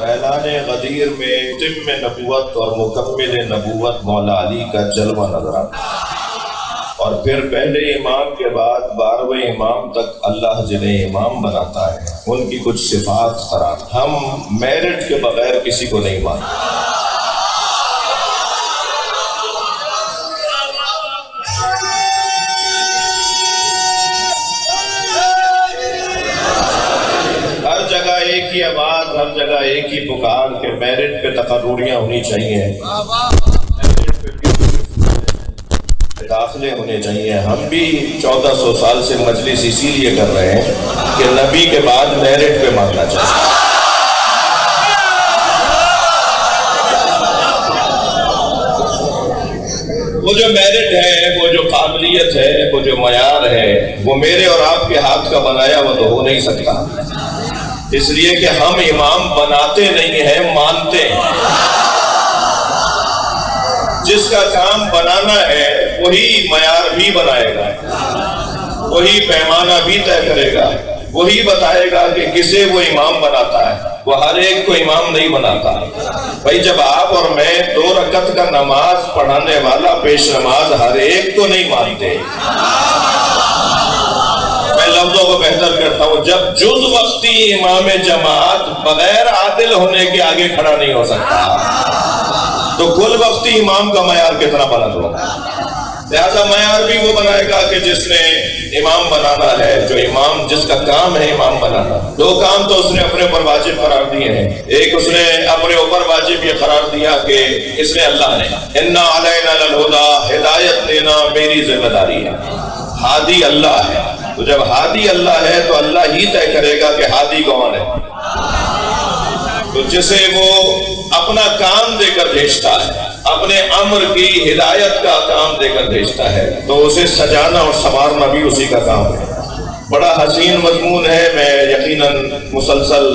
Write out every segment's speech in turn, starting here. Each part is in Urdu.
اعلان غدیر میں تم نبوت اور مکمل نبوت مولا علی کا جلوہ نظر آتا ہے، اور پھر پہلے امام کے بعد 12ویں امام تک اللہ جنہیں امام بناتا ہے ان کی کچھ صفات خراب۔ ہم میرٹ کے بغیر کسی کو نہیں مانتے۔ ہر جگہ ایک ہی آواز، ہر جگہ ایک ہی پکار کہ میرٹ پہ تقرریاں ہونی چاہیے، داخلے ہونے چاہیے۔ ہم بھی 1400 سال سے مجلس اسی لیے کر رہے ہیں کہ نبی کے بعد میرٹ پہ ماننا چاہیے۔ وہ جو میرٹ ہے، وہ جو قابلیت ہے، وہ جو معیار ہے، وہ میرے اور آپ کے ہاتھ کا بنایا وہ تو ہو نہیں سکتا، اس لیے کہ ہم امام بناتے نہیں ہیں، مانتے ہیں۔ جس کا کام بنانا ہے وہی معیار بھی بنائے گا، وہی پیمانہ بھی طے کرے گا، وہی بتائے گا کہ کسے وہ امام بناتا ہے، وہ ہر ایک کو امام نہیں بناتا۔ بھائی جب آپ اور میں 2 رکعت کا نماز پڑھانے والا پیش نماز ہر ایک کو نہیں مانتے، میں لفظوں کو بہتر کرتا ہوں، جب جز وقتی امام جماعت بغیر عادل ہونے کے آگے کھڑا نہیں ہو سکتا تو کل وقتی امام کا معیار کتنا بلند ہوگا۔ لہذا معیار بھی وہ بنائے گا کہ جس نے امام بنانا ہے، جو امام جس کا کام ہے امام بنانا۔ 2 کام تو اس نے اپنے اوپر واجب قرار دیے ہیں۔ ایک اس نے اپنے اوپر واجب یہ قرار دیا کہ اس نے اللہ نے اِنَّا عَلَيْنَا لَلْهُدَىٰ، ہدایت دینا میری ذمہ داری ہے۔ ہادی اللہ ہے، تو جب ہادی اللہ ہے تو اللہ ہی طے کرے گا کہ ہادی کون ہے۔ تو جسے وہ اپنا کام دے کر بھیجتا ہے، اپنے امر کی ہدایت کا کام دے کر بھیجتا ہے، تو اسے سجانا اور سنوارنا بھی اسی کا کام ہے۔ بڑا حسین مضمون ہے، میں یقیناً مسلسل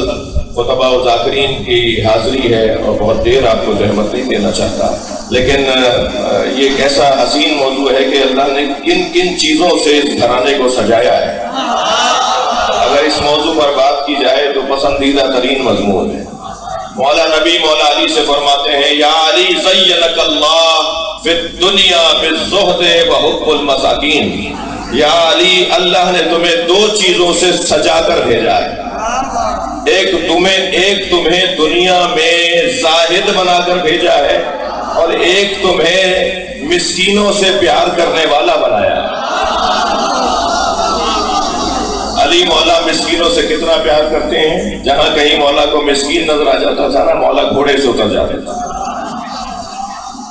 خطبہ و ذاکرین کی حاضری ہے اور بہت دیر آپ کو زحمت نہیں دینا چاہتا، لیکن یہ ایک ایسا حسین موضوع ہے کہ اللہ نے کن کن چیزوں سے اس گھرانے کو سجایا ہے۔ اگر اس موضوع پر بات کی جائے تو پسندیدہ ترین مضمون ہے۔ مولا نبی مولا علی سے فرماتے ہیں، یا علی زینک اللہ فی الدنیا بالزہد وحب المساکین۔ یا علی، اللہ نے تمہیں 2 چیزوں سے سجا کر بھیجا ہے، ایک تمہیں دنیا میں زاہد بنا کر بھیجا ہے، اور ایک تمہیں مسکینوں سے پیار کرنے والا بنایا ہے۔ علی مولا مسکینوں سے کتنا پیار کرتے ہیں، جہاں کہیں مولا کو مسکین نظر آ جاتا تھا نا، مولا گھوڑے سے اتر جاتے تھے۔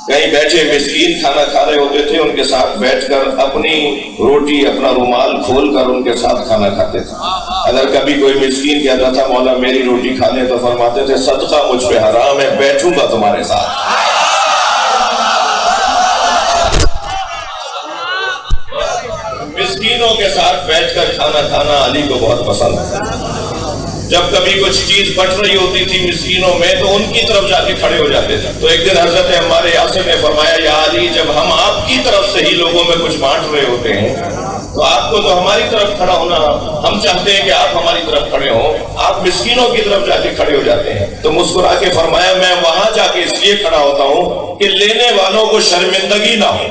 کہیں بیٹھے مسکین کھانا کھا رہے ہوتے تھے، ان کے ساتھ بیٹھ کر اپنی روٹی اپنا رومال کھول کر ان کے ساتھ کھانا کھاتے تھے۔ اگر کبھی کوئی مسکین کہتا تھا مولا میری روٹی کھا لیں، تو فرماتے تھے صدقہ مجھ پہ حرام ہے، بیٹھوں گا تمہارے ساتھ۔ مسکینوں کے ساتھ بیٹھ کر کھانا کھانا علی کو بہت پسند ہے۔ جب کبھی کچھ چیز بٹ رہی ہوتی تھی مسکینوں میں تو ان کی طرف جا کے کھڑے ہو جاتے تھے۔ تو ایک دن حضرت عمار یاسر نے فرمایا، یا علی جب ہم آپ کی طرف سے ہی لوگوں میں کچھ بانٹ رہے ہوتے ہیں تو آپ کو تو ہماری طرف کھڑا ہونا، ہم چاہتے ہیں کہ آپ ہماری طرف کھڑے ہوں، آپ مسکینوں کی طرف جا کے کھڑے ہو جاتے ہیں۔ تو مسکرا کے فرمایا، میں وہاں جا کے اس لیے کھڑا ہوتا ہوں کہ لینے والوں کو شرمندگی نہ ہو۔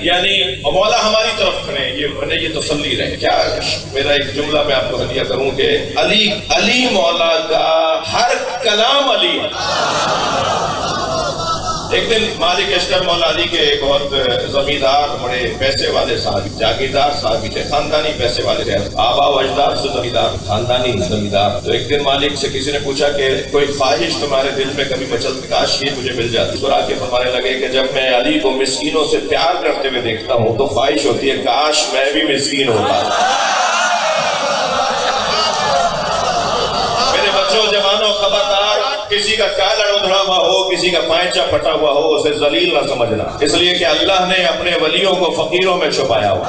یعنی مولا ہماری طرف کھڑے، یہ تسلی رہے۔ کیا میرا ایک جملہ میں آپ کو ہدیہ کروں کہ علی مولا کا ہر کلام علی ہے۔ ایک دن مالک اشتر مولا علی کے بہت زمیندار، بڑے پیسے والے صاحب، جاگیردار صاحب تھے، خاندانی پیسے والے تھے، آبا و اجداد سے زمیندار، خاندانی زمیندار۔ تو ایک دن مالک سے کسی نے پوچھا کہ کوئی خواہش تمہارے دل میں کبھی مچلتی، کاش یہ مجھے مل جاتی۔ تو آ کے فرمانے لگے کہ جب میں علی کو مسکینوں سے پیار کرتے ہوئے دیکھتا ہوں تو خواہش ہوتی ہے کاش میں بھی مسکین ہوتا۔ میرے بچوں، جوانوں، خبردار، کسی کا کالر ادھڑا ہوا ہو، کسی کا پائنچا پھٹا ہوا ہو، اسے ذلیل نہ سمجھنا، اس لیے کہ اللہ نے اپنے ولیوں کو فقیروں میں چھپایا ہوا۔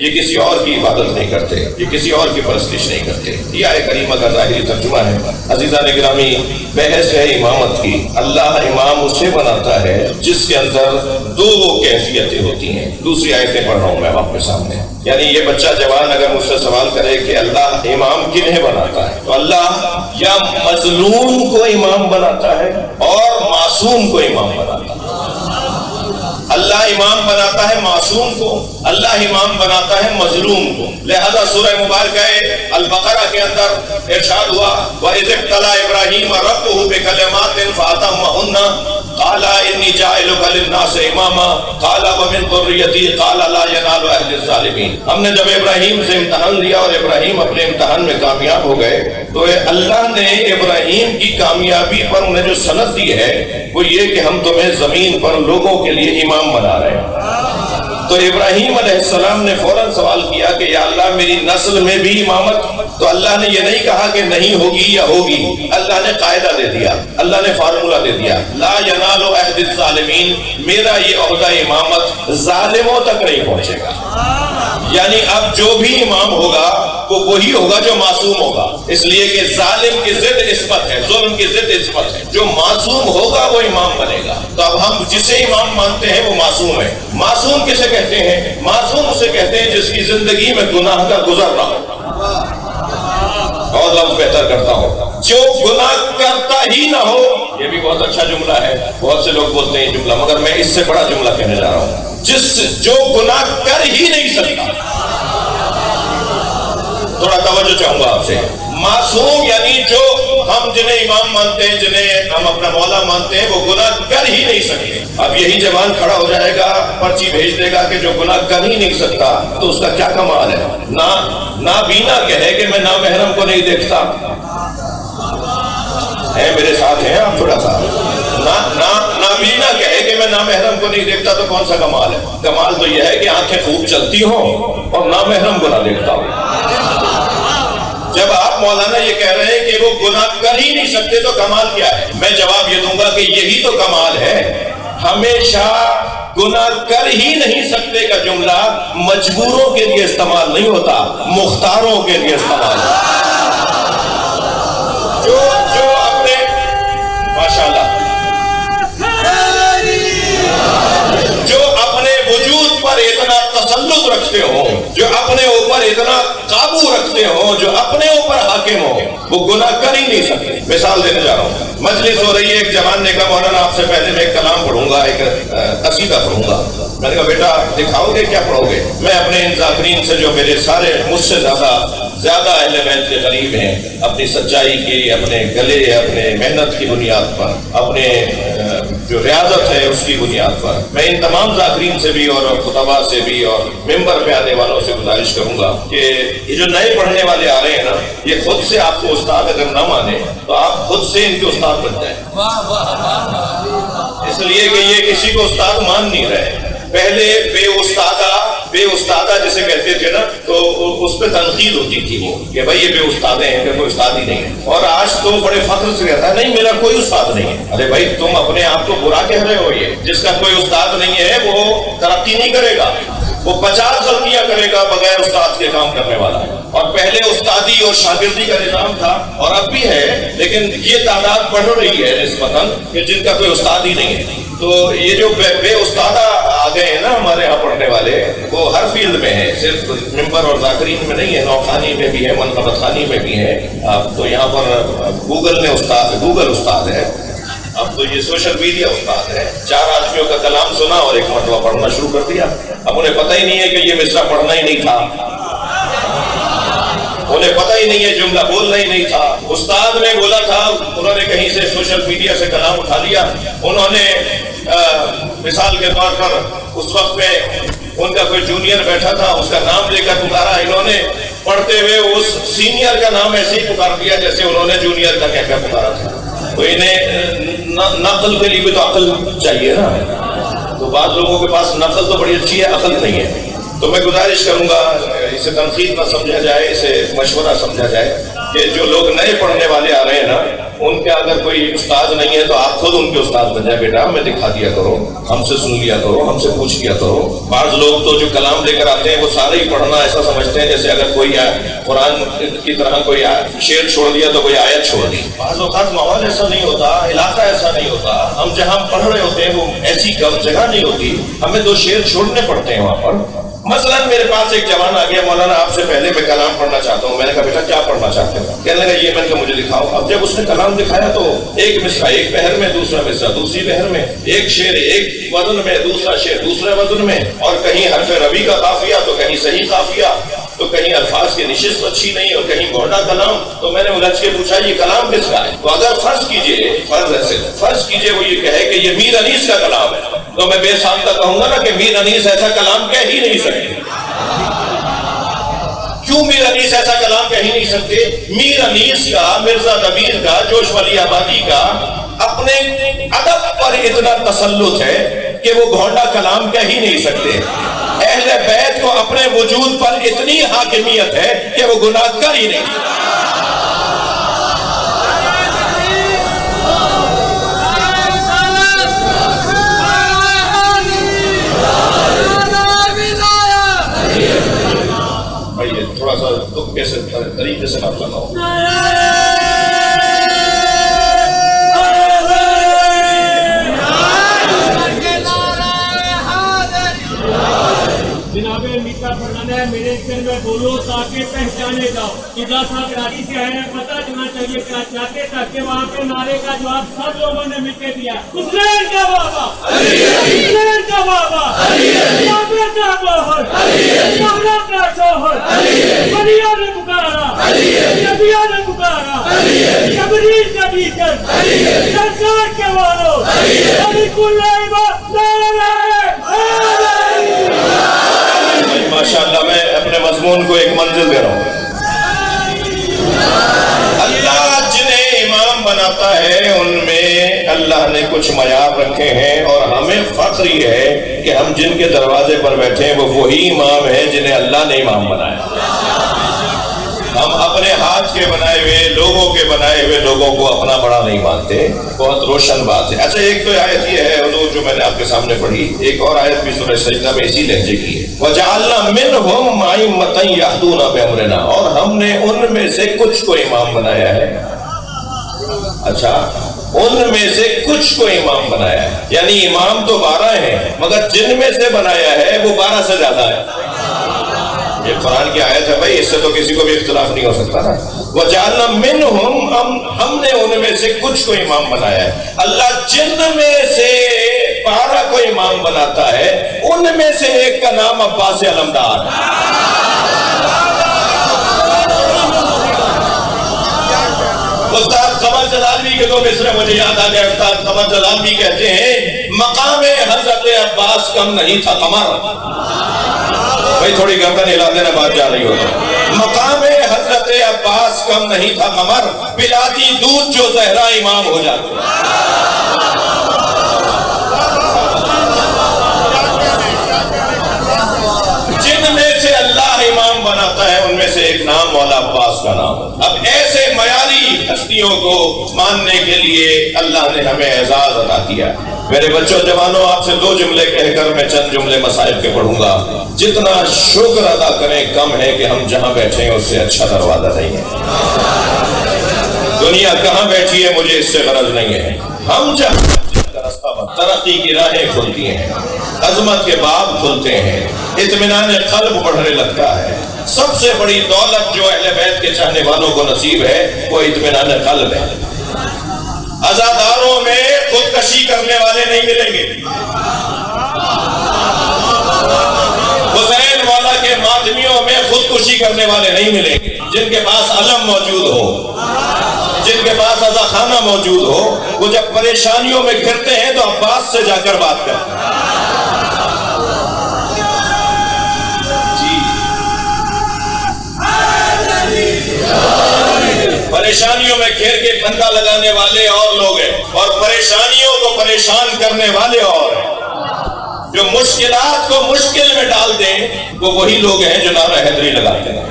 یہ کسی اور کی عبادت نہیں کرتے، یہ کسی اور کی پرستش نہیں کرتے۔ یہ آیت کریمہ کا ظاہری ترجمہ ہے۔ عزیزان گرامی، بحث ہے امامت کی۔ اللہ امام اسے بناتا ہے جس کے اندر دو کیفیتیں ہوتی ہیں۔ دوسری آیتیں پڑھ رہا ہوں میں آپ کے سامنے۔ یعنی یہ بچہ جوان اگر مجھ سے سوال کرے کہ اللہ امام کنہیں بناتا ہے، تو اللہ یا مظلوم کو امام بناتا ہے اور معصوم کو امام بناتا ہے۔ اللہ امام بناتا ہے معصوم کو، اللہ امام بناتا ہے مظلوم کو۔ لہذا سورہ مبارکہ البقرہ کے اندر ارشاد ہوا وَإِذِ ابْتَلَىٰ إِبْرَاهِيمَ رَبُّهُ بِكَلِمَاتٍ فَأَتَمَّهُنَّ قَالَ إِنِّي جَاعِلُكَ لِلنَّاسِ إِمَامًا قَالَ وَمِن ذُرِّيَّتِي قَالَ لَا يَنَالُ أَهْدِ الظَّالِمِينَ۔ ہم نے جب ابراہیم سے امتحان لیا اور ابراہیم اپنے امتحان میں کامیاب ہو گئے تو اللہ نے ابراہیم کی کامیابی پر انہیں جو سند دی ہے وہ یہ کہ ہم تمہیں زمین پر لوگوں کے لیے امام بنا رہے ہیں۔ تو ابراہیم علیہ السلام نے فوراً سوال کیا کہ یا اللہ میری نسل میں بھی امامت؟ تو اللہ نے یہ نہیں کہا کہ نہیں ہوگی یا ہوگی، اللہ نے قاعدہ دے دیا، اللہ نے فارمولہ دے دیا، لا ینال عہد الظالمین، میرا یہ عہدہ امامت ظالموں تک نہیں پہنچے گا۔ یعنی اب جو بھی امام ہوگا وہ وہی ہوگا جو معصوم ہوگا، اس لیے کہ ظالم کی ضد عصمت ہے، ظلم کی ضد عصمت ہے۔ جو معصوم ہوگا وہ امام بنے گا۔ تو اب ہم جسے امام مانتے ہیں وہ معصوم ہے۔ معصوم کسے کہتے ہیں؟ معصوم اسے کہتے ہیں جس کی زندگی میں گناہ کا گزر رہا ہو۔ اور لفظ بہتر کرتا ہوں، جو گناہ کرتا ہی نہ ہو۔ یہ بھی بہت اچھا جملہ ہے، بہت سے لوگ بولتے ہیں یہ جملہ، مگر میں اس سے بڑا جملہ کہنے جا رہا ہوں، جو گناہ کر ہی نہیں سکتا۔ تھوڑا توجہ چاہوں گا آپ سے۔ معصوم یعنی جو ہم جنہیں امام مانتے ہیں، جنہیں ہم اپنا مولا مانتے ہیں، وہ گناہ کر ہی نہیں سکتے۔ اب یہی جوان کھڑا ہو جائے گا، پرچی بھیج دے گا کہ جو گناہ کر ہی نہیں سکتا، تو اس کا کیا کمال ہے؟ نابینا کہے کہ میں نامحرم کو نہیں دیکھتا، ہے میرے ساتھ ہیں آپ؟ تھوڑا سا نابینا کہے کہ میں نامحرم کو نہیں دیکھتا تو کون سا کمال ہے؟ کمال تو یہ ہے کہ آنکھیں خوب چلتی ہوں اور نامحرم کو نہ دیکھتا ہوں۔ جب آپ مولانا یہ کہہ رہے ہیں کہ وہ گناہ کر ہی نہیں سکتے تو کمال کیا ہے؟ میں جواب یہ دوں گا کہ یہی تو کمال ہے۔ ہمیشہ گناہ کر ہی نہیں سکتے کا جملہ مجبوروں کے لیے استعمال نہیں ہوتا، مختاروں کے لیے استعمال ہوتا۔ جو اپنے ماشاءاللہ جو اپنے وجود پر اتنا تسلط رکھتے ہوں، جو اپنے اوپر اتنا قابو رکھتے ہوں، جو اپنے اوپر حاکم ہوں، وہ گناہ کر ہی نہیں سکتے۔ مثال دینے جا رہا ہوں، مجلس ہو رہی ہے، ایک جوان نے کہا مولانا آپ سے پہلے میں ایک کلام پڑھوں گا، ایک قصیدہ پڑھوں گا۔ میں نے کہا بیٹا دکھاؤ گے کیا پڑھو گے؟ میں اپنے ان ذاکرین سے جو میرے سارے مجھ سے زیادہ اہل بیت کے قریب ہیں، اپنی سچائی کی، اپنے گلے، اپنے محنت کی بنیاد پر، اپنے جو ریاضت ہے اس کی بنیاد پر، میں ان تمام ذاکرین سے بھی اور خطباء سے بھی اور ممبر پہ آنے والوں سے گزارش کروں گا کہ یہ جو نئے پڑھنے والے آ رہے ہیں نا، یہ خود سے آپ کو استاد اگر نہ مانے تو آپ خود سے ان کے استاد بن جائیں، اس لیے کہ یہ کسی کو استاد مان نہیں رہے۔ پہلے بے استادہ جسے کہتے تھے نا، تو اس پہ تنقید ہوتی تھی وہ کہ بھائی یہ بے استادے ہیں، کہ کوئی استاد ہی نہیں ہے۔ اور آج تو بڑے فخر سے کہتا ہے نہیں میرا کوئی استاد نہیں ہے۔ ارے بھائی تم اپنے آپ کو برا کہہ رہے ہو، یہ جس کا کوئی استاد نہیں ہے وہ ترقی نہیں کرے گا، وہ 50 غلطیاں کرے گا بغیر استاد کے کام کرنے والا۔ اور پہلے استادی اور شاگردی کا نظام تھا اور اب بھی ہے، لیکن یہ تعداد بڑھ رہی ہے نسبتاً کہ جن کا کوئی استاد ہی نہیں ہے۔ تو یہ جو بے استادہ آ گئے ہیں نا ہمارے یہاں پڑھنے والے، وہ ہر فیلڈ میں ہیں، صرف ممبر اور ذاکرین میں نہیں ہے، نوخانی میں بھی ہے، منقبت خانی میں بھی ہے۔ اب تو یہاں پر گوگل استاد ہے، اب تو یہ سوشل میڈیا استاد ہے۔ 4 آدمیوں کا کلام سنا اور ایک مرتبہ پڑھنا شروع کر دیا۔ اب انہیں پتہ ہی نہیں ہے کہ یہ مصرع پڑھنا ہی نہیں تھا، انہیں پتہ ہی نہیں ہے جملہ بولنا ہی نہیں تھا۔ استاد نے بولا تھا، انہوں نے کہیں سے سوشل میڈیا سے کلام اٹھا لیا۔ انہوں نے مثال کے طور پر اس وقت میں ان کا کوئی جونیئر بیٹھا تھا، اس کا نام لے کر پکارا، انہوں نے پڑھتے ہوئے اس سینئر کا نام ایسے ہی پکار دیا جیسے انہوں نے جونیئر کا کہہ کر پکارا تھا۔ تو انہیں نقل کے لیے بھی تو عقل چاہیے نا، تو بعض لوگوں کے پاس نقل تو بڑی اچھی ہے، عقل نہیں ہے۔ تو میں گزارش کروں گا اسے تنقید نہ سمجھا جائے، اسے مشورہ سمجھا جائے کہ جو لوگ نئے پڑھنے والے آ رہے ہیں نا، ان کے اگر کوئی استاد نہیں ہے تو آپ خود ان کے استاد بن جائے، بیٹا ہمیں دکھا دیا کرو، ہم سے سن لیا کرو، ہم سے پوچھ لیا کرو۔ بعض لوگ تو جو کلام لے کر آتے ہیں وہ سارے ہی پڑھنا ایسا سمجھتے ہیں جیسے اگر کوئی قرآن کی طرح کوئی شعر چھوڑ دیا تو کوئی آیت چھوڑ دی۔ بعض اوقات ماحول ایسا نہیں ہوتا، علاقہ ایسا نہیں ہوتا، ہم جہاں پڑھ رہے ہوتے ہیں وہ ایسی جگہ نہیں ہوتی، ہمیں دو شعر چھوڑنے پڑتے ہیں وہاں پر۔ مثلا میرے پاس ایک جوان آ گیا، مولانا آپ سے پہلے میں کلام پڑھنا چاہتا ہوں۔ میں نے کہا بیٹا کیا پڑھنا چاہتے ہو؟ کہنے لگا یہ، میں نے کہا مجھے دکھاؤ۔ اب جب اس نے کلام دکھایا تو ایک مصرع ایک پہر میں، دوسرا مصرع دوسری پہر میں، ایک شعر ایک وزن میں، دوسرا شعر دوسرے وزن میں، اور کہیں حرف ربی کا قافیہ تو کہیں صحیح قافیہ، تو کہیں الفاظ کی نشست اچھی نہیں اور کہیں گھوڑا کلام۔ تو میں نے الجھ کے پوچھا یہ کلام کس کا ہے؟ تو اگر فرض کیجئے وہ یہ کہے کہ یہ میر انیس کا کلام ہے، تو میں بے ساختہ کہوں گا نا کہ میر انیس ایسا کلام کہہ ہی نہیں سکتے۔ کیوں میر انیس ایسا کلام کہہ ہی نہیں سکتے؟ میر انیس کا، مرزا نبیر کا، جوش ولی آبادی کا اپنے ادب پر اتنا تسلط ہے کہ وہ گھونڈا کلام کہہ ہی نہیں سکتے۔ اہل بیت کو اپنے وجود پر اتنی حاکمیت ہے کہ وہ گناہ کر ہی نہیں۔ تھوڑا سا دکھ کیسے طریقے سے بات کرنا ہو۔ جناب میٹھا پڑھانا ہے، میرے دل میں بولو تاکہ پہچانے جاؤ۔ قبلہ صاحب کراچی سے آئے ہیں، پتہ چلنا چاہیے کیا چاہتے تاکہ وہاں پہ نعرے کا جواب سب لوگوں نے مل کے دیا۔ حسین کا بابا، حسین کا بابا، بابا کا بہر، بابا کا شوہر، بلیوں نے پکارا، نبیوں نے پکارا، جبریل کا بیکر، سرکار کے والو، علی کل عباد ماشاءاللہ۔ میں اپنے مضمون کو ایک منزل دے رہا ہوں۔ اللہ جنہیں امام بناتا ہے ان میں اللہ نے کچھ معیار رکھے ہیں، اور ہمیں فخر یہ ہے کہ ہم جن کے دروازے پر بیٹھے ہیں وہ وہی امام ہیں جنہیں اللہ نے امام بنایا۔ ہم اپنے ہاتھ کے بنائے ہوئے لوگوں کے بنائے ہوئے لوگوں کو اپنا بڑا نہیں مانتے۔ بہت روشن بات ہے۔ اچھا ایک تو آیت یہ ہے حضور جو میں نے آپ کے سامنے پڑھی، ایک اور آیت بھی سورہ سجدہ میں اسی لہجے کی ہے۔ وَجَعَلْنَا مِنْهُمْ أَئِمَّةً يَهْدُونَ بِأَمْرِنَا، اور ہم نے ان میں سے کچھ کو امام بنایا ہے۔ اچھا ان میں سے کچھ کو امام بنایا ہے، یعنی امام تو 12 ہیں مگر جن میں سے بنایا ہے وہ 12 سے زیادہ ہے۔ یہ قرآن کی آیت ہے بھائی، اس سے تو کسی کو بھی اختلاف نہیں ہو سکتا نا۔ وَجَعَلْنَا مِنْهُمْ، ہم نے ان میں سے کچھ کو امام بنایا ہے۔ اللہ جن میں سے 12 کو امام بناتا ہے، ان میں سے ایک کا نام عباس علمدار ہے۔ استاد قمر جلالوی کے 2 مصرع مجھے یاد آ گئے۔ استاد قمر جلالوی کہتے ہیں مقام حضرت عباس کم نہیں تھا قمر۔ بھائی تھوڑی گردن ہلا دینا، بات جا رہی ہو تو۔ مقام حضرت عباس کم نہیں تھا قمر، پلاتی دودھ جو زہرا امام ہو جاتے۔ جن میں سے اللہ امام بناتا ہے ان میں سے ایک نام مولا عباس کا نام ہے۔ اب ایسے معیاری ہستیوں کو ماننے کے لیے اللہ نے ہمیں اعزاز عطا کیا۔ میرے بچوں جوانوں، آپ سے 2 جملے کہہ کر میں چند جملے مصائب کے پڑھوں گا۔ جتنا شکر ادا کریں کم ہے کہ ہم جہاں بیٹھے ہیں اس سے اچھا دروازہ نہیں ہے۔ دنیا کہاں بیٹھی ہے مجھے اس سے غرض نہیں ہے، ہم جہاں ترقی کی راہیں کھلتی ہیں، عظمت کے باب کھلتے ہیں، اطمینان قلب بڑھنے لگتا ہے۔ سب سے بڑی دولت جو اہل بیت کے چاہنے والوں کو نصیب ہے وہ اطمینان قلب ہے۔ عزاداروں میں خودکشی کرنے والے نہیں ملیں گے، حسین مولا کے ماتمیوں میں خودکشی کرنے والے نہیں ملیں گے، جن کے پاس علم موجود ہو، جن کے پاس عزا خانہ موجود ہو، وہ جب پریشانیوں میں گھرتے ہیں تو عباس سے جا کر بات کرتے ہیں۔ پریشانیوں میں گھیر کے پھندا لگانے والے اور لوگ ہیں، اور پریشانیوں کو پریشان کرنے والے اور ہیں۔ جو مشکلات کو مشکل میں ڈال دیں وہ وہی لوگ ہیں جو نعرہ حیدری لگاتے ہیں۔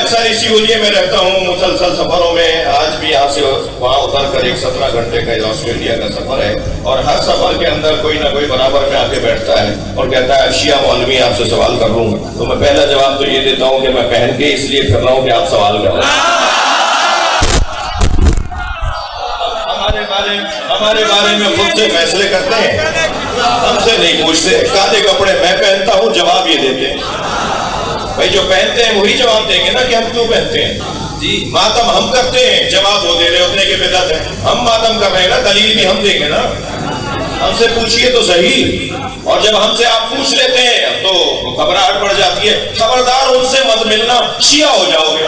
اکثر اسی لیے میں رہتا ہوں مسلسل سفروں میں. آج بھی یہاں سے وہاں اتر کر ایک 17 گھنٹے کا آسٹریلیا کا سفر ہے, اور ہر سفر کے اندر کوئی نہ کوئی برابر میں آ کے بیٹھتا ہے اور کہتا ہے شیعہ مولوی آپ سے سوال کر لوں. تو میں پہلا جواب تو یہ دیتا ہوں کہ میں پہن کے اس لیے پھر رہا ہوں کہ آپ سوال کریں. ہمارے بارے میں خود سے فیصلے کرتے ہیں, ہم سے نہیں پوچھتے. کالے کپڑے میں پہنتا ہوں, جواب یہ دیتے ہیں. بھائی جو پہنتے ہیں وہی جواب دیں گے نا کہ ہم کیوں پہنتے ہیں. جی ماتم ہم کرتے ہیں, جواب وہ دے رہے ہوتے ہیں کہ بدعت ہے. ہم ماتم کر رہے ہیں نا, دلیل بھی ہم دیں گے نا. ہم سے پوچھئے تو صحیح. اور جب ہم سے آپ پوچھ لیتے ہیں تو گھبراہٹ پڑ جاتی ہے. خبردار ان سے مت ملنا, شیعہ ہو جاؤ گے.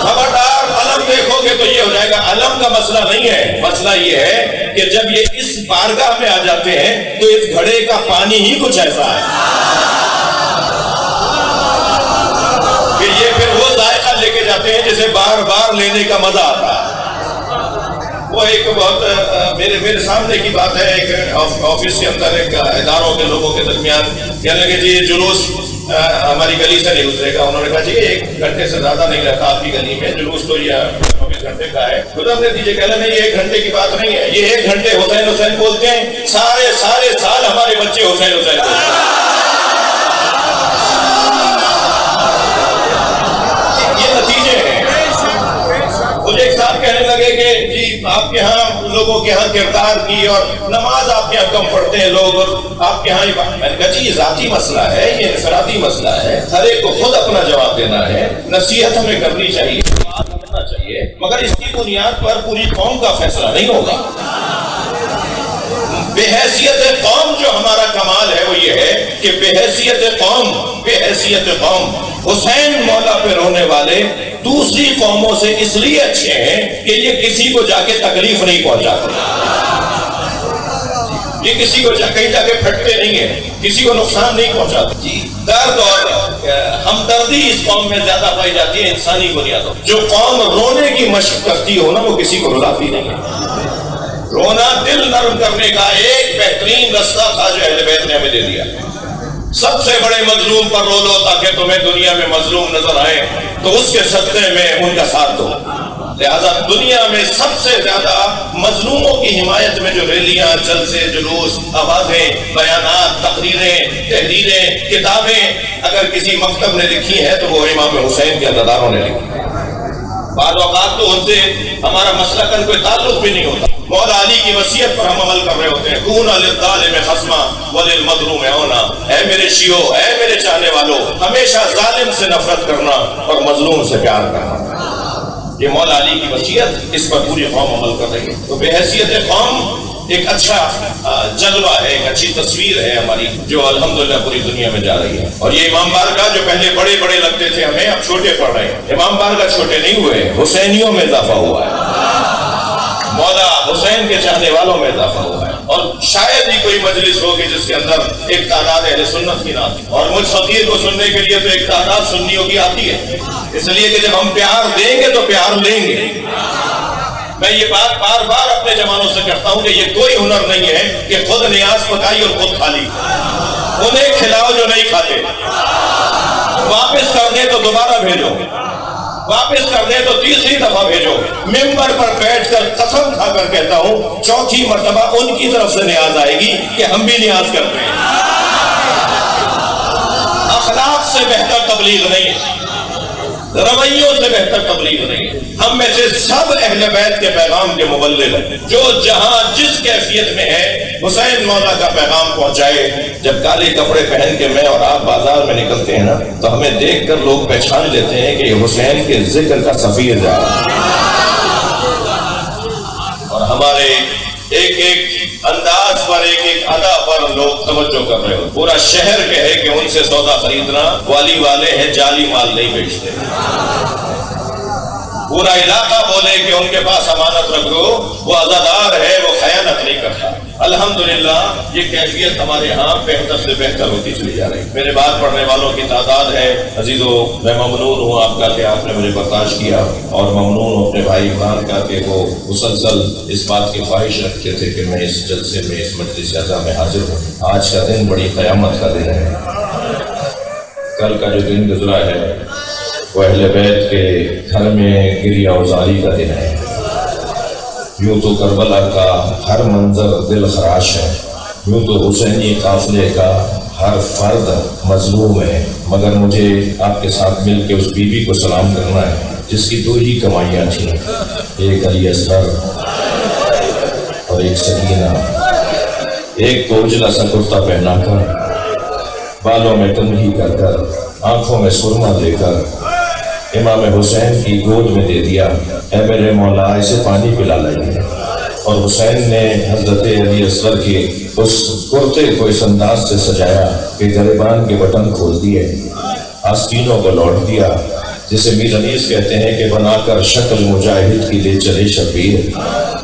خبردار علم دیکھو گے تو یہ ہو جائے گا. علم کا مسئلہ نہیں ہے, مسئلہ یہ ہے کہ جب یہ اس بارگاہ میں آ جاتے ہیں تو اس گھڑے کا پانی ہی کچھ ایسا ہے کہ یہ پھر وہ ذائقہ لے کے جاتے ہیں جسے بار بار لینے کا مزہ آتا ہے. وہ ایک بہت میرے سامنے کی بات ہے. ایک آفس کے اندر ایک اداروں کے لوگوں کے درمیان کہنے لگے جی یہ جلوس ہماری گلی سے نہیں گزرے گا. انہوں نے کہا جی 1 گھنٹے سے زیادہ نہیں رہتا آپ کی گلی میں, جلوس تو یہ 24 گھنٹے کا ہے. خدا نے دیجیے کہنا نہیں, یہ 1 گھنٹے کی بات نہیں ہے. یہ 1 گھنٹے حسین حسین بولتے ہیں, سارے سال ہمارے بچے حسین حسین بولتے ہیں. یہ نتیجے ہیں. مجھے ایک صاحب کہنے لگے کہ جی آپ کے ہاں لوگوں کے ہاں کردار کی اور نماز آپ کے ہاں کم پڑھتے ہیں لوگ, اور آپ کے ہاں میں نے کہا جی یہ ذاتی مسئلہ ہے, یہ انفرادی مسئلہ ہے. ہر ایک کو خود اپنا جواب دینا ہے. نصیحت ہمیں کرنی چاہیے, بات کرنا چاہیے, مگر اس کی بنیاد پر پوری قوم کا فیصلہ نہیں ہوگا. بے حیثیت قوم جو ہمارا کمال ہے وہ یہ ہے کہ بے حیثیت قوم حسین مولا پہ رونے والے دوسری قوموں سے اس لیے اچھے ہیں کہ یہ کسی کو جا کے تکلیف نہیں پہنچاتے. یہ کسی کو کہیں جا کے پھٹتے نہیں ہیں, کسی کو نقصان نہیں پہنچاتے. جی درد اور ہمدردی اس قوم میں زیادہ پائی جاتی ہے انسانی بنیادوں. جو قوم رونے کی مشق کرتی ہو نا وہ کسی کو رلاتی نہیں ہے. رونا دل نرم کرنے کا ایک بہترین رستہ تھا جو اہل بیت نے ہمیں دے دیا. سب سے بڑے مظلوم پر رو لو تاکہ تمہیں دنیا میں مظلوم نظر آئے, تو اس کے صدقے میں ان کا ساتھ دو. لہذا دنیا میں سب سے زیادہ مظلوموں کی حمایت میں جو ریلیاں, جلسے, جلوس, آوازیں, بیانات, تقریریں, تحریریں, کتابیں اگر کسی مکتب نے لکھی ہے تو وہ امام حسین کے عزاداروں نے لکھی. بعض اوقات تو ان سے ہمارا مسئلہ کا کوئی تعلق بھی نہیں ہوتا. مولا علی کی وصیت پر ہم عمل کر رہے ہوتے ہیں. کون للظالم خصما وللمظلوم عونا. اے میرے شیعو, اے میرے چاہنے والوں, ہمیشہ ظالم سے نفرت کرنا اور مظلوم سے پیار کرنا. یہ مولا علی کی وصیت, اس پر پوری قوم عمل کر رہی ہے. تو بے حیثیت قوم ایک اچھا جلوہ ہے, ایک اچھی تصویر ہے ہماری جو الحمدللہ پوری دنیا میں جا رہی ہے. اور یہ امام بارگاہ جو پہلے بڑے بڑے لگتے تھے ہمیں, اب چھوٹے پڑ رہے ہیں. امام بارگاہ چھوٹے نہیں ہوئے, حسینیوں میں اضافہ ہوا ہے. مولا حسین کے چاہنے والوں میں اضافہ ہوا ہے. اور شاید ہی کوئی مجلس ہوگی جس کے اندر ایک تعداد اہل سنت کی نہ آتی. اور مجھ فقیر کو سننے کے لیے تو ایک تعداد سنیوں کی آتی ہے, اس لیے کہ جب ہم پیار دیں گے تو پیار لیں گے. میں یہ بات بار بار اپنے جوانوں سے کہتا ہوں کہ یہ کوئی ہنر نہیں ہے کہ خود نیاز پکائی اور خود کھا لی. انہیں کھلاؤ جو نہیں کھاتے. واپس کر دیں تو دوبارہ بھیجو, واپس کر دیں تو تیسری دفعہ بھیجو. ممبر پر بیٹھ کر قسم کھا کر کہتا ہوں 4تھی مرتبہ ان کی طرف سے نیاز آئے گی کہ ہم بھی نیاز کرتے ہیں. اخلاق سے بہتر تبلیغ نہیں ہے, رویوں سے بہتر تبلیغ نہیں ہے. ہم میں سے سب اہل بیت کے پیغام کے مبلغ ہیں. جو جہاں جس کیفیت میں ہے حسین مولا کا پیغام پہنچائے. جب کالے کپڑے پہن کے میں اور آپ بازار میں نکلتے ہیں نا تو ہمیں دیکھ کر لوگ پہچان لیتے ہیں کہ یہ حسین کے ذکر کا سفیر جا رہا ہے. اور ہمارے ایک ایک انداز پر, ایک ایک ادا پر لوگ توجہ کر رہے ہو. پورا شہر کہے کہ ان سے سودا خریدنا والی والے ہیں, جعلی مال نہیں بیچتے. پورا علاقہ بولے کہ ان کے پاس امانت رکھو, وہ عزادار ہے, وہ خیانت نہیں کرتا. الحمدللہ یہ کیفیت ہمارے ہاں بہتر سے بہتر ہوتی چلی جا رہی. میرے بات پڑھنے والوں کی تعداد ہے. عزیزو, میں ممنون ہوں آپ کا کہ آپ نے مجھے برداشت کیا, اور ممنون ہوں اپنے بھائی عمران کا کہ وہ مسلسل اس بات کی خواہش رکھتے تھے کہ میں اس جلسے میں, اس مجلس اعزا میں حاضر ہوں. آج کا دن بڑی قیامت کا دن ہے. کل کا جو دن گزرا ہے وہ اہل بیت کے گھر میں گریہ وزاری کا دن ہے۔ یوں تو کربلا کا ہر منظر دل خراش ہے، یوں تو حسینی قافلے کا ہر فرد مظلوم ہے، مگر مجھے آپ کے ساتھ مل کے اس بیوی کو سلام کرنا ہے جس کی دو ہی کمائیاں تھیں، ایک علی اصغر اور ایک سکینہ۔ ایک کو اجلا سا کرتا پہنا کر، بالوں میں کنگھی کر کر، آنکھوں میں سرما دے کر امام حسین کی گود میں دے دیا، اے میرے مولا اسے پانی پلا لائیے۔ اور حسین نے حضرت علی اصغر کے اس کرتے کو اس انداز سے سجایا کہ گریبان کے بٹن کھول دیے، آستینوں کو لوٹ دیا، جسے میر انیس کہتے ہیں کہ بنا کر شکل مجاہد کی لے چلے شبیر،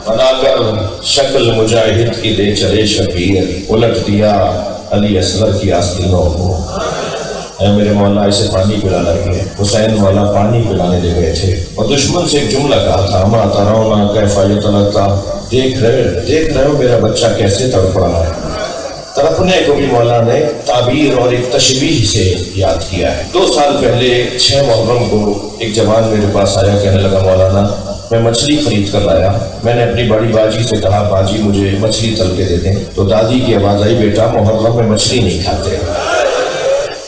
بنا کر شکل مجاہد کی لے چلے شبیر، الٹ دیا علی اصغر کی آستینوں کو، اے میرے مولا اسے پانی پلا لائیے۔ حسین مولا پانی پلانے لے گئے تھے اور دشمن سے ایک جملہ کہا تھا، اما ترونا کیف یتلقا، دیکھ رہے ہو میرا بچہ کیسے تڑپ رہا ہے۔ تڑپنے کو بھی مولا نے تعبیر اور ایک تشبیہ سے یاد کیا ہے۔ 2 سال پہلے 6 محرم کو ایک جوان میرے پاس آیا، کہنے لگا مولانا میں مچھلی خرید کر لایا، میں نے اپنی بڑی باجی سے کہا باجی مجھے مچھلی تل کے دے دیں، تو دادی کی آواز آئی بیٹا محرم میں مچھلی نہیں کھاتے۔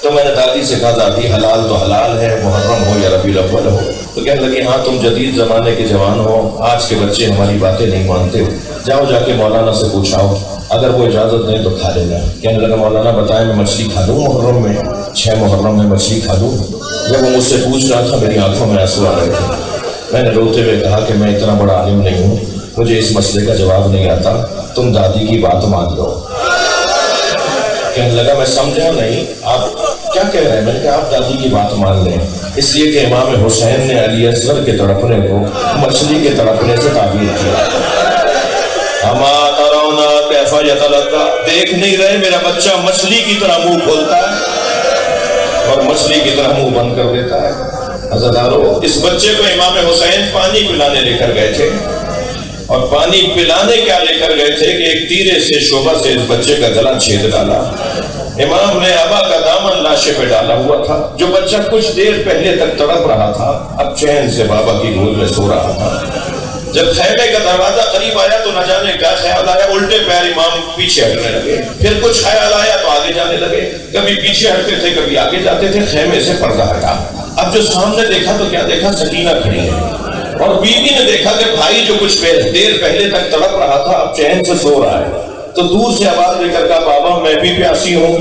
تو میں نے دادی سے کہا دادی حلال تو حلال ہے، محرم ہو یا ربیع الاول ہو۔ تو کہنے لگی ہاں تم جدید زمانے کے جوان ہو، آج کے بچے ہماری باتیں نہیں مانتے، جاؤ جا کے مولانا سے پوچھاؤ، اگر وہ اجازت دیں تو کھا لینا۔ کہنے لگا مولانا بتائیں میں مچھلی کھا لوں محرم میں، 6 محرم میں مچھلی کھا لوں؟ جب وہ مجھ سے پوچھ رہا تھا میری آنکھوں میں آنسو آ رہے تھے۔ میں نے روتے ہوئے کہا کہ میں اتنا بڑا عالم نہیں ہوں، مجھے اس مسئلے کا جواب نہیں آتا، تم دادی کی بات مان لو۔ کہنے لگا میں سمجھا نہیں آپ کیا کہہ رہے ہیں؟ میں نے کہا آپ دادی کی بات مان لیں، اس لیے کہ امام حسین نے علی اصغر کے تڑپنے کو مچھلی کے تڑپنے سے تعبیر کیا۔ اما ترونا کیف یتلقا، دیکھ نہیں رہے میرا بچہ مچھلی کی طرح منہ کھولتا ہے اور مچھلی کی طرح منہ بند کر دیتا ہے۔ عزیزانو اس بچے کو امام حسین پانی پلانے لے کر گئے تھے، اور پانی پلانے کیا لے کر گئے تھے کہ ایک تیرے سے شعبہ سے اس بچے کا گلا چھید ڈالا۔ امام نے ابا کا دامن لاشے پہ ڈالا ہوا تھا، جو بچہ کچھ دیر پہلے تک تڑپ رہا تھا اب چین سے بابا کی گود میں سو رہا تھا۔ جب خیمے کا دروازہ قریب آیا تو نہ جانے کیا خیال آیا، الٹے پیر امام پیچھے ہٹنے لگے، پھر کچھ خیال آیا تو آگے جانے لگے، کبھی پیچھے ہٹتے تھے کبھی آگے جاتے تھے۔ خیمے سے پردہ ہٹا، اب جو سامنے دیکھا تو کیا دیکھا، سکینہ کھڑی ہے، اور بیوی نے دیکھا کہ بھائی جو کچھ دیر پہلے تک تڑپ رہا تھا اب چین سے سو رہا ہے، تو دور سے آواز دے کر کہا بابا میں بھی پیاسی ہوں،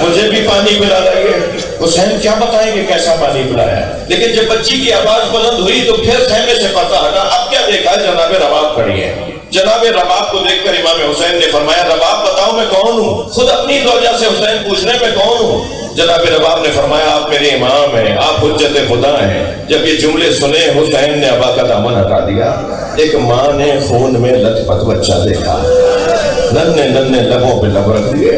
مجھے بھی پانی پلا لائیے۔ حسین کیا بتائیں کہ کیسا پانی پلایا ہے، لیکن جب بچی کی آواز بلند ہوئی تو پھر خیمے سے پردہ ہٹا، اب کیا دیکھا، جناب رباب کھڑی ہے۔ جناب رباب کو دیکھ کر امام حسین نے فرمایا رباب بتاؤ میں کون ہوں، خود اپنی زوجہ سے حسین پوچھ رہے میں کون ہوں۔ جناب رباب نے فرمایا آپ میرے امام ہیں، آپ حجت خدا ہیں۔ جب یہ جملے سنے حسین نے ابا کا دامن ہٹا دیا، ایک ماں نے خون میں لت پت بچہ دیکھا، ننھے لبوں پہ لب رکھ دیے،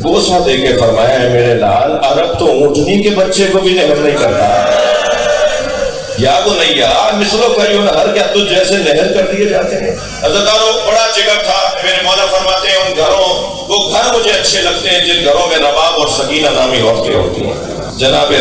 بوسہ دے کے فرمایا ہے میرے لال عرب تو اونٹنی کے بچے کو بھی نہر نہیں کرتا، یا بنیا مثلو کریون ہر کیا تجھ جیسے نہر کر دیے جاتے ہیں۔ عزیزانو بڑا جگر تھا، میرے مولا فرماتے ہیں ان گھروں وہ گھر مجھے اچھے لگتے ہیں جن گھروں میں رباب اور سکینہ نامی عورتیں ہوتی ہیں۔ جناب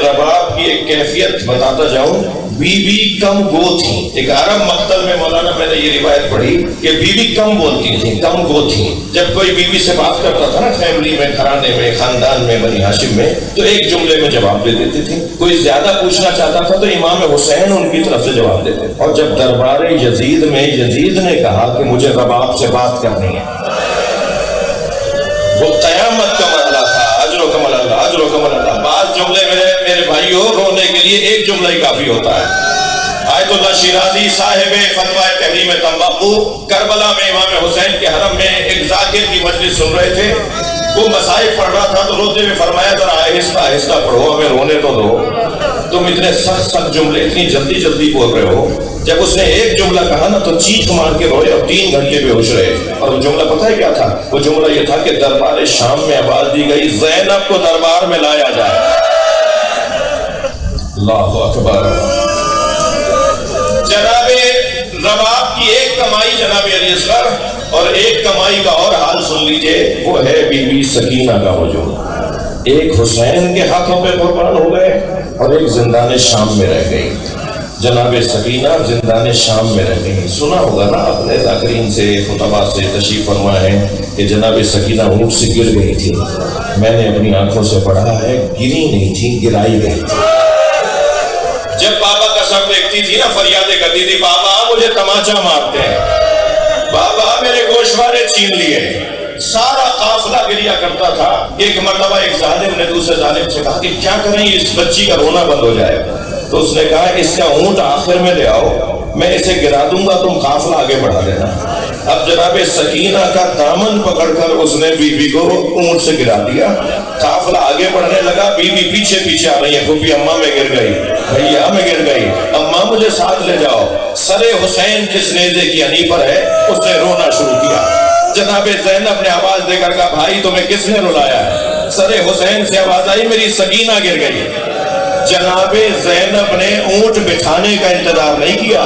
رباب کی ایک کیفیت بتاتا جاؤں، بی بی کم گو تھی۔ ایک عرب مقتل میں مولانا میں نے یہ روایت پڑھی کہ بی بی کم بولتی تھی، کم گو تھی۔ جب کوئی بی بی سے بات کرتا تھا نا فیملی میں، گھرانے میں، خاندان میں، بنی ہاشم میں، تو ایک جملے میں جواب دے دیتی تھی۔ کوئی زیادہ پوچھنا چاہتا تھا تو امام حسین ان کی طرف سے جواب دیتے۔ اور جب دربار یزید میں یزید نے کہا کہ مجھے رباب سے بات کرنی ہے، وہ قیامت کا مرحلہ تھا، اجر و کمل اللہ، اجر و کمل اللہ۔ بعض جملے میرے بھائیوں رونے کے لیے ایک جملہ ہی کافی ہوتا ہے۔ آیت اللہ شیرازی صاحب فتویٰ تحریم تمباکو کربلا میں امام حسین کے حرم میں ایک ذاکر کی مجلس سن رہے تھے، وہ مصائب پڑھ رہا تھا تو روتے ہوئے فرمایا ذرا آہستہ آہستہ پڑھو، ہمیں رونے تو دو، تم اتنے سخت جملے اتنی جلدی بول رہے ہو۔ جب اس نے ایک جملہ کہا نا تو چیخ مار کے روئے اور 3 گھنٹے بے ہوش رہے۔ اور وہ جملہ پتہ ہے کیا تھا؟ وہ جملہ یہ تھا کہ دربار شام میں آواز دی گئی زینب کو دربار میں لایا جائے۔ اللہ اکبر۔ جناب رباب کی ایک کمائی جناب علی اصغر، اور ایک کمائی کا اور حال سن لیجئے، وہ ہے بی بی سکینہ کا وجود۔ ایک حسین کے ہاتھوں پہ قربان ہو گئے اور ایک زندان شام میں رہ گئی. جناب سکینہ زندان شام میں رہ گئی. سنا ہوگا نا اپنے ذاکرین سے خطبہ سے تشریف فرما ہے کہ جناب سکینہ اونٹ سے گر گئی تھی. میں نے اپنی آنکھوں سے پڑھا ہے گری نہیں تھی، گرائی گئی تھی. جب بابا کا سر دیکھتی تھی نا فریادیں کرتی تھی بابا مجھے تماچا مارتے ہیں، بابا میرے گوشوارے چھین لیے. سارا قافلہ گریا کرتا تھا. ایک مرتبہ ایک ظالم نے دوسرے ظالم سے کہا کہ کیا کریں اس بچی کا رونا بند ہو جائے. تو اس نے کہا اس کا اونٹ آخر میں لے آؤ، میں اسے گرا دوں گا، تم قافلہ آگے بڑھا دینا. اب جناب سکینہ کا دامن پکڑ کر اس نے بی بی کو اونٹ سے گرا دیا. قافلہ آگے بڑھنے لگا، بی بی پیچھے پیچھے آ رہی ہے. پھوپھی اماں میں گر گئی، بھیا میں گر گئی، اماں مجھے ساتھ لے جاؤ. سر حسین جس نیزے کی انی پر ہے اس نے رونا شروع کیا. جناب زینب نے آواز دے کر کہا بھائی تمہیں کس نے رلایا ہے؟ سر حسین سے آواز آئی میری سکینہ گر گئی. جناب زینب نے اونٹ بٹھانے کا انتظار نہیں کیا،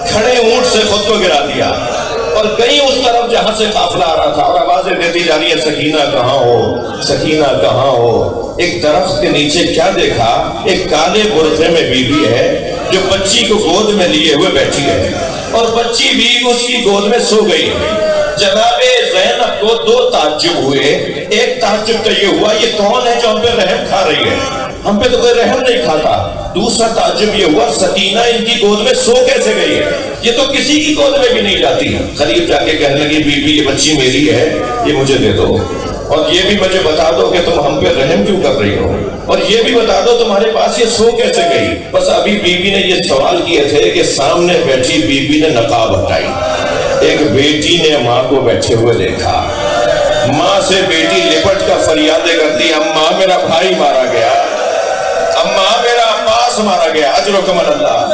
کھڑے اونٹ سے خود کو گرا دیا اور کہیں اس طرف جہاں سے قافلہ آ رہا تھا اور آوازیں دیتی جا رہی ہے سکینہ کہاں ہو، سکینہ کہاں ہو. ایک درخت کے نیچے کیا دیکھا، ایک کالے برقعے میں بی بی ہے جو بچی کو گود میں لیے ہوئے بیٹھی ہے اور بچی بھی اس کی گود میں سو گئی ہے. جناب زینب کو دو تعجب ہوئے. ایک تعجب تو یہ ہوا یہ کون ہے جو ہم پہ رحم کھا رہی ہے، ہم پہ تو کوئی رحم نہیں کھاتا. دوسرا تعجب یہ ہوا سکینہ ان کی گود میں سو کیسے گئی ہے، یہ تو کسی کی گود میں بھی نہیں جاتی. قریب جا کے کہنے لگی بی بی یہ بچی میری ہے، یہ مجھے دے دو اور یہ بھی مجھے بتا دو کہ تم ہم پہ رحم کیوں کر رہی ہو اور یہ بھی بتا دو تمہارے پاس یہ سو کیسے گئی. بس ابھی بی بی نے یہ سوال کیے تھے کہ سامنے بیٹھی بی بی نے نقاب ہٹائی. ایک بیٹی نے ماں کو بیٹھے ہوئے دیکھا. ماں سے بیٹی لپٹ کر فریادیں کرتی اماں میرا بھائی مارا گیا، اماں میرا عباس مارا گیا. اجر و کمل اللہ.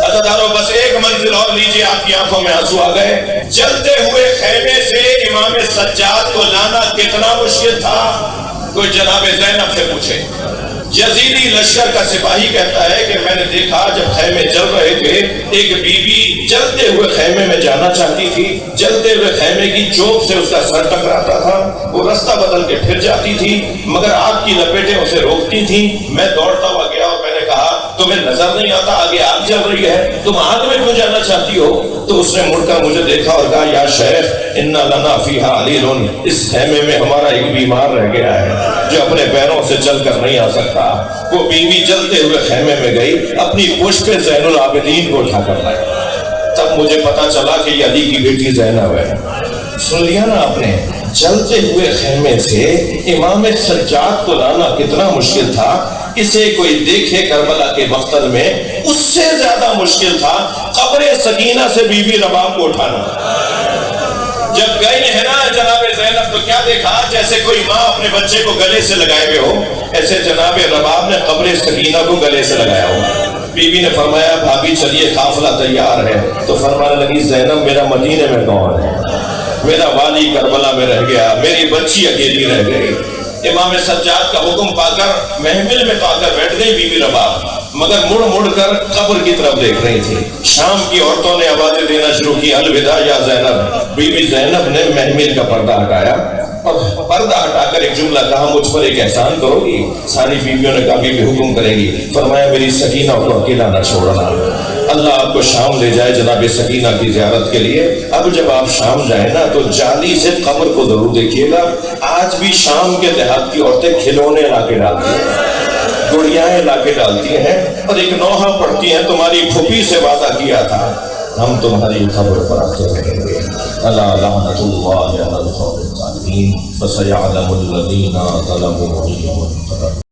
عزادارو بس ایک منزل اور لیجیے، آپ کی آنکھوں میں آنسو آ گئے. جلتے ہوئے خیمے سے امام سجاد کو لانا کتنا مشکل تھا، کوئی جناب زینب سے پوچھے. یزیدی لشکر کا سپاہی کہتا ہے کہ میں نے دیکھا جب خیمے جل رہے تھے ایک بی بی جلتے ہوئے خیمے میں جانا چاہتی تھی. جلتے ہوئے خیمے کی چوک سے اس کا سر ٹکراتا تھا، وہ رستہ بدل کے پھر جاتی تھی مگر آگ کی لپیٹیں اسے روکتی تھیں. میں دوڑتا ہوا گیا اور میں نے کہا تمہیں نظر نہیں آتا آگے آگ جل رہی ہے، تم آگ میں کیوں جانا چاہتی ہو؟ تو اس نے مڑ کر مجھے دیکھا اور کہا یا شیخ انا لنا فیہا علیل، اس خیمے میں ہمارا ایک بیمار رہ گیا ہے جو اپنے پیروں سے چل کر نہیں آ سکتا. وہ بیوی چلتے ہوئے خیمے میں گئی، اپنی پشت پہ زین العابدین کو اٹھا کر لائی. تب مجھے پتا چلا کہ یہ علی کی بیٹی زینب ہے. سن لیا نا آپ نے، چلتے ہوئے خیمے سے امام سجاد کو لانا کتنا مشکل تھا. اسے کوئی دیکھے کربلا کے مقتل میں اس سے زیادہ مشکل تھا قبر سکینہ سے بی بی رباب کو اٹھانا. جب گئی ہے نا جناب زینب تو کیا دیکھا، جیسے کوئی ماں اپنے بچے کو گلے سے لگائے ہوئے ہو ایسے جناب رباب نے قبر سکینہ کو گلے سے لگایا ہو. بی بی نے فرمایا بھابھی چلیے قافلہ تیار ہے. تو فرمانے لگی زینب میرا مدینے میں کون ہے، میرا والی کربلا میں رہ گیا، میری بچی اکیلی رہ گئی. امام سجاد کا حکم پا کر محمل میں پا کر بیٹھ گئی بی بی رباب، مگر مڑ مڑ کر قبر کی طرف دیکھ رہی تھی. شام کی عورتوں نے آوازیں دینا شروع کی الوداع یا زینب. بی بی زینب نے محمل کا پردہ ہٹایا اور پردہ ہٹا کر ایک جملہ کہا مجھ پر ایک احسان کرو گی. ساری بیویوں نے کہا بی بی حکم کرے گی. فرمایا میری سکینہ کو اکیلا نہ چھوڑنا، اللہ آپ کو شام لے جائے جناب سکینہ کی زیارت کے لیے. اب جب آپ شام جائیں نا تو جالی سے قبر کو ضرور دیکھیے گا. آج بھی شام کے دیہات کی عورتیں کھلونے لا کے ڈالتی ہیں، گڑیاں لا کے ڈالتی ہیں اور ایک نوحہ پڑھتی ہیں تمہاری پھوپھی سے وعدہ کیا تھا ہم تمہاری قبر پر آتے رہیں گے. الا لعنۃ اللہ علی الظالمین فسیعلم الذین ظلموا من